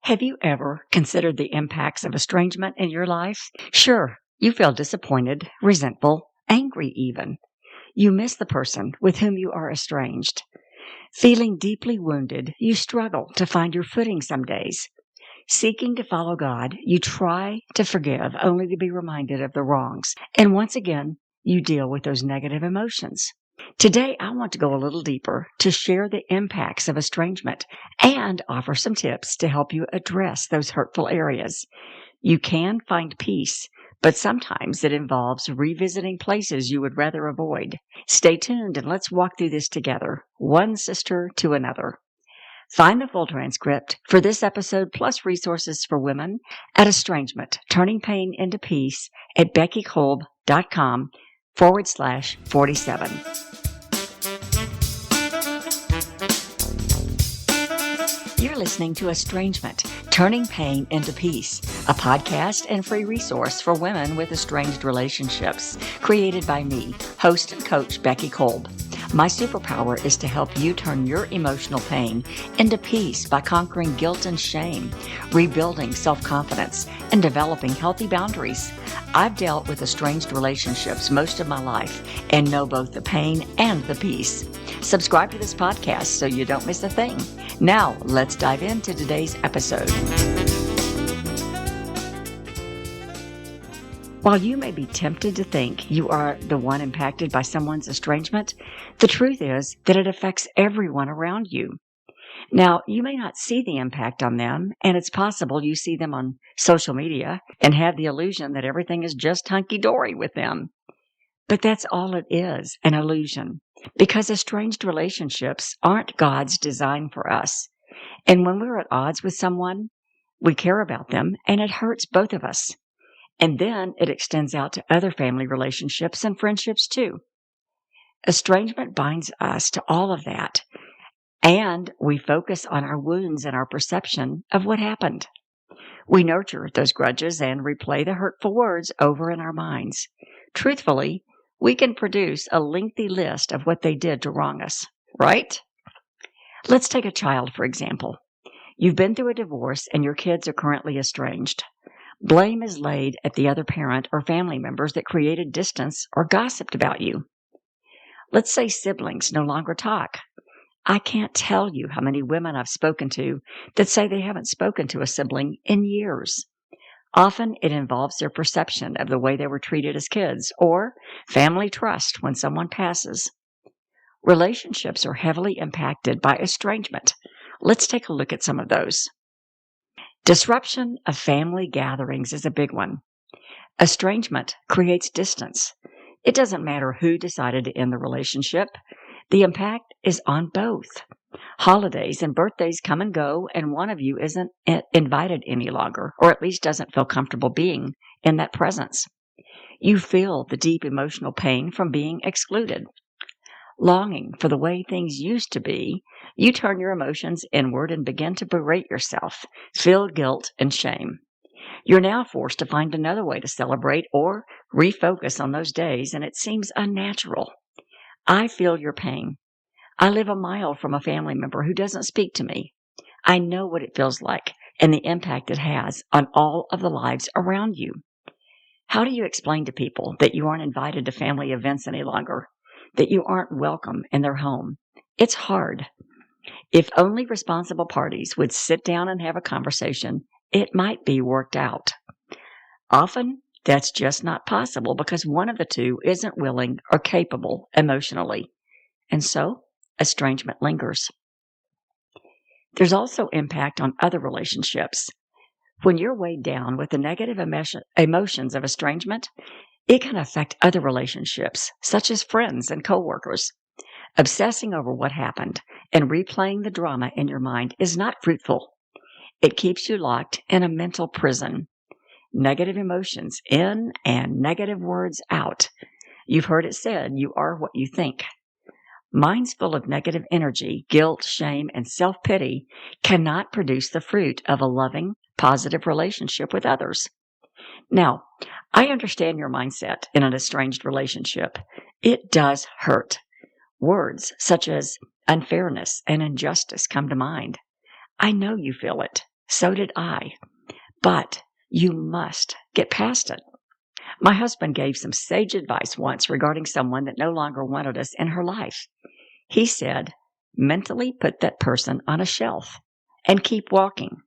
Have you ever considered the impacts of estrangement in your life? Sure, you feel disappointed, resentful, angry even. You miss the person with whom you are estranged. Feeling deeply wounded, you struggle to find your footing some days. Seeking to follow God, you try to forgive only to be reminded of the wrongs. And once again, you deal with those negative emotions. Today, I want to go a little deeper to share the impacts of estrangement and offer some tips to help you address those hurtful areas. You can find peace, but sometimes it involves revisiting places you would rather avoid. Stay tuned and let's walk through this together, one sister to another. Find the full transcript for this episode plus resources for women at Estrangement, Turning Pain into Peace at beckykolb.com/47. You're listening to Estrangement, Turning Pain into Peace, a podcast and free resource for women with estranged relationships, created by me, host and coach Becky Kolb. My superpower is to help you turn your emotional pain into peace by conquering guilt and shame, rebuilding self-confidence, and developing healthy boundaries. I've dealt with estranged relationships most of my life and know both the pain and the peace. Subscribe to this podcast so you don't miss a thing. Now, let's dive into today's episode. While you may be tempted to think you are the one impacted by someone's estrangement, the truth is that it affects everyone around you. Now, you may not see the impact on them, and it's possible you see them on social media and have the illusion that everything is just hunky-dory with them. But that's all it is, an illusion, because estranged relationships aren't God's design for us. And when we're at odds with someone, we care about them, and it hurts both of us. And then it extends out to other family relationships and friendships too. Estrangement binds us to all of that, and we focus on our wounds and our perception of what happened. We nurture those grudges and replay the hurtful words over in our minds. Truthfully, we can produce a lengthy list of what they did to wrong us, right? Let's take a child, for example. You've been through a divorce and your kids are currently estranged. Blame is laid at the other parent or family members that created distance or gossiped about you. Let's say siblings no longer talk. I can't tell you how many women I've spoken to that say they haven't spoken to a sibling in years. Often it involves their perception of the way they were treated as kids or family trust when someone passes. Relationships are heavily impacted by estrangement. Let's take a look at some of those. Disruption of family gatherings is a big one. Estrangement creates distance. It doesn't matter who decided to end the relationship. The impact is on both. Holidays and birthdays come and go, and one of you isn't invited any longer, or at least doesn't feel comfortable being in that presence. You feel the deep emotional pain from being excluded. Longing for the way things used to be, you turn your emotions inward and begin to berate yourself, feel guilt and shame. You're now forced to find another way to celebrate or refocus on those days, and it seems unnatural. I feel your pain. I live a mile from a family member who doesn't speak to me. I know what it feels like and the impact it has on all of the lives around you. How do you explain to people that you aren't invited to family events any longer, that you aren't welcome in their home? It's hard. If only responsible parties would sit down and have a conversation, it might be worked out. Often, that's just not possible because one of the two isn't willing or capable emotionally. And so, estrangement lingers. There's also impact on other relationships. When you're weighed down with the negative emotions of estrangement, it can affect other relationships, such as friends and coworkers. Obsessing over what happened and replaying the drama in your mind is not fruitful. It keeps you locked in a mental prison. Negative emotions in and negative words out. You've heard it said, you are what you think. Minds full of negative energy, guilt, shame, and self-pity cannot produce the fruit of a loving, positive relationship with others. Now, I understand your mindset in an estranged relationship. It does hurt. Words such as unfairness and injustice come to mind. I know you feel it. So did I. But you must get past it. My husband gave some sage advice once regarding someone that no longer wanted us in her life. He said, mentally put that person on a shelf and keep walking.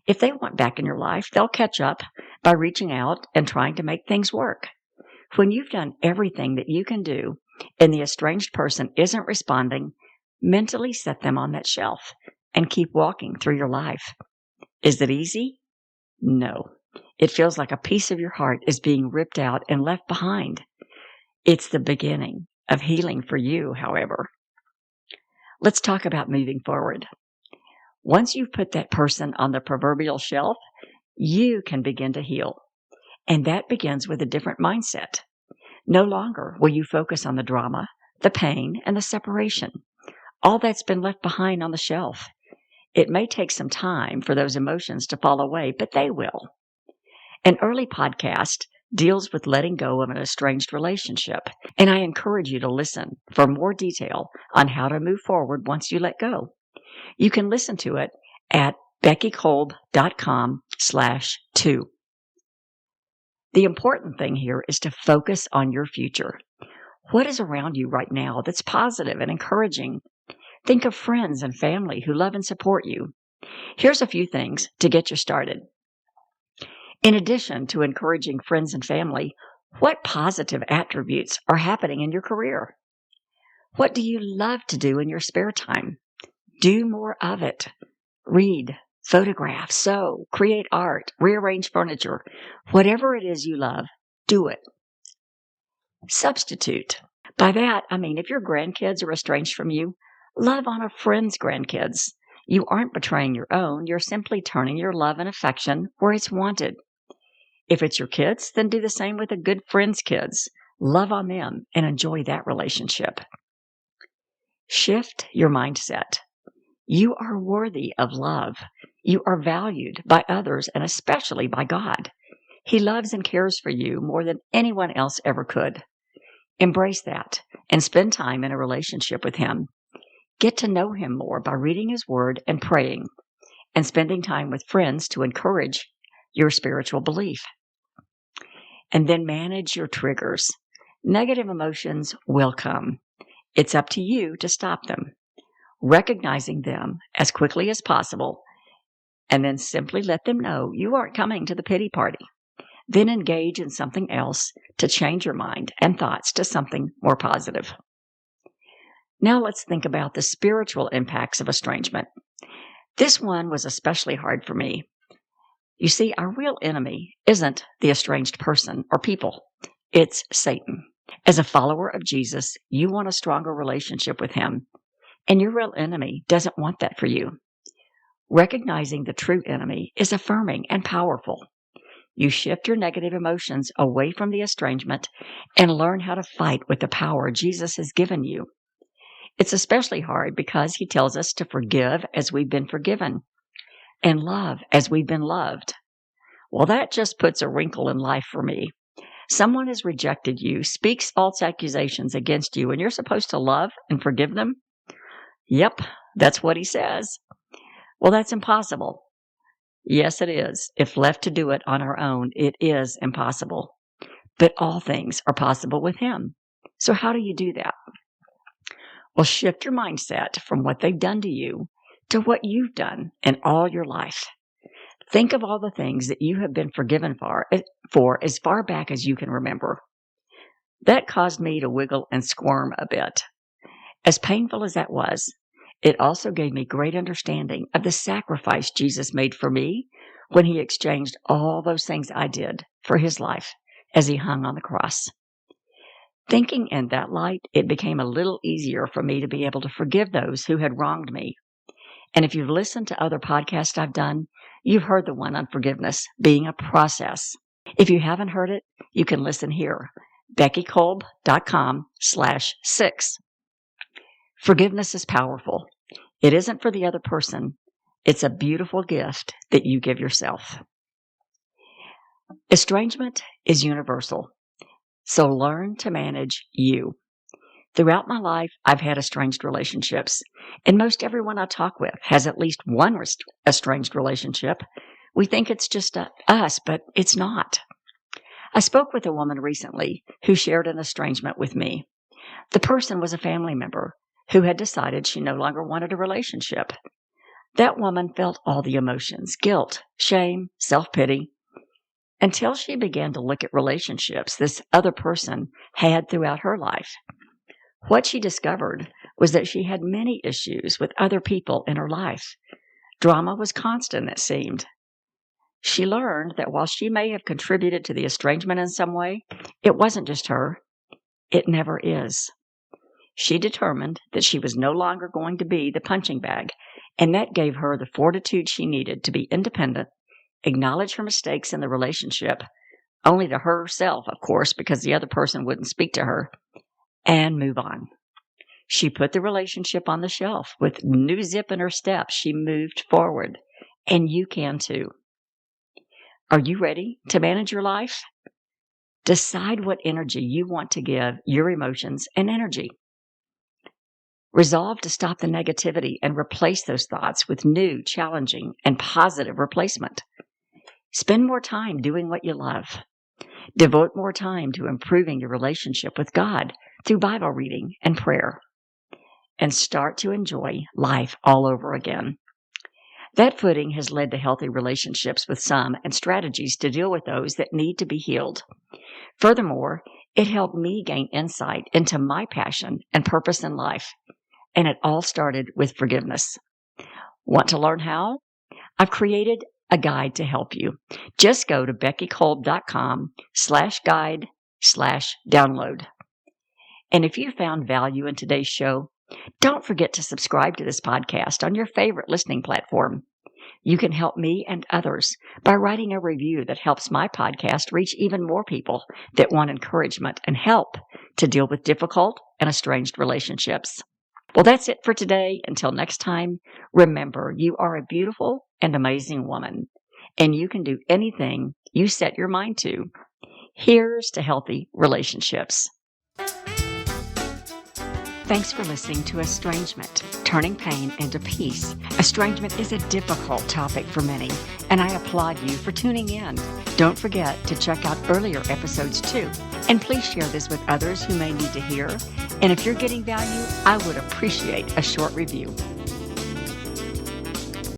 If they want back in your life, they'll catch up by reaching out and trying to make things work. When you've done everything that you can do and the estranged person isn't responding, mentally set them on that shelf and keep walking through your life. Is it easy? No. It feels like a piece of your heart is being ripped out and left behind. It's the beginning of healing for you, however. Let's talk about moving forward. Once you've put that person on the proverbial shelf, you can begin to heal. And that begins with a different mindset. No longer will you focus on the drama, the pain, and the separation. All that's been left behind on the shelf. It may take some time for those emotions to fall away, but they will. An early podcast deals with letting go of an estranged relationship, and I encourage you to listen for more detail on how to move forward once you let go. You can listen to it at beckykolb.com/2. The important thing here is to focus on your future. What is around you right now that's positive and encouraging? Think of friends and family who love and support you. Here's a few things to get you started. In addition to encouraging friends and family, what positive attributes are happening in your career? What do you love to do in your spare time? Do more of it. Read, photograph, sew, create art, rearrange furniture. Whatever it is you love, do it. Substitute. By that, I mean if your grandkids are estranged from you, love on a friend's grandkids. You aren't betraying your own. You're simply turning your love and affection where it's wanted. If it's your kids, then do the same with a good friend's kids. Love on them and enjoy that relationship. Shift your mindset. You are worthy of love. You are valued by others and especially by God. He loves and cares for you more than anyone else ever could. Embrace that and spend time in a relationship with Him. Get to know Him more by reading His Word and praying, and spending time with friends to encourage your spiritual belief. And then manage your triggers. Negative emotions will come. It's up to you to stop them. Recognizing them as quickly as possible, and then simply let them know you aren't coming to the pity party. Then engage in something else to change your mind and thoughts to something more positive. Now let's think about the spiritual impacts of estrangement. This one was especially hard for me. You see, our real enemy isn't the estranged person or people. It's Satan. As a follower of Jesus, you want a stronger relationship with Him, and your real enemy doesn't want that for you. Recognizing the true enemy is affirming and powerful. You shift your negative emotions away from the estrangement and learn how to fight with the power Jesus has given you. It's especially hard because He tells us to forgive as we've been forgiven and love as we've been loved. Well, that just puts a wrinkle in life for me. Someone has rejected you, speaks false accusations against you, and you're supposed to love and forgive them? Yep, that's what He says. Well, that's impossible. Yes, it is. If left to do it on our own, it is impossible. But all things are possible with Him. So how do you do that? Well, shift your mindset from what they've done to you to what you've done in all your life. Think of all the things that you have been forgiven for as far back as you can remember. That caused me to wiggle and squirm a bit. As painful as that was, it also gave me great understanding of the sacrifice Jesus made for me when He exchanged all those things I did for His life as He hung on the cross. Thinking in that light, it became a little easier for me to be able to forgive those who had wronged me. And if you've listened to other podcasts I've done, you've heard the one on forgiveness being a process. If you haven't heard it, you can listen here, beckykolb.com/6. Forgiveness is powerful. It isn't for the other person. It's a beautiful gift that you give yourself. Estrangement is universal. So learn to manage you. Throughout my life, I've had estranged relationships, and most everyone I talk with has at least one estranged relationship. We think it's just us, but it's not. I spoke with a woman recently who shared an estrangement with me. The person was a family member who had decided she no longer wanted a relationship. That woman felt all the emotions: guilt, shame, self-pity, until she began to look at relationships this other person had throughout her life. What she discovered was that she had many issues with other people in her life. Drama was constant, it seemed. She learned that while she may have contributed to the estrangement in some way, it wasn't just her. It never is. She determined that she was no longer going to be the punching bag, and that gave her the fortitude she needed to be independent, acknowledge her mistakes in the relationship, only to herself, of course, because the other person wouldn't speak to her, and move on. She put the relationship on the shelf. With new zip in her step, she moved forward, and you can too. Are you ready to manage your life? Decide what energy you want to give your emotions and energy. Resolve to stop the negativity and replace those thoughts with new, challenging, and positive replacement. Spend more time doing what you love. Devote more time to improving your relationship with God through Bible reading and prayer. And start to enjoy life all over again. That footing has led to healthy relationships with some and strategies to deal with those that need to be healed. Furthermore, it helped me gain insight into my passion and purpose in life. And it all started with forgiveness. Want to learn how? I've created a guide to help you. Just go to beckykolb.com/guide/download. And if you found value in today's show, don't forget to subscribe to this podcast on your favorite listening platform. You can help me and others by writing a review that helps my podcast reach even more people that want encouragement and help to deal with difficult and estranged relationships. Well, that's it for today. Until next time, remember, you are a beautiful and amazing woman, and you can do anything you set your mind to. Here's to healthy relationships. Thanks for listening to Estrangement, Turning Pain into Peace. Estrangement is a difficult topic for many, and I applaud you for tuning in. Don't forget to check out earlier episodes too, and please share this with others who may need to hear. And if you're getting value, I would appreciate a short review.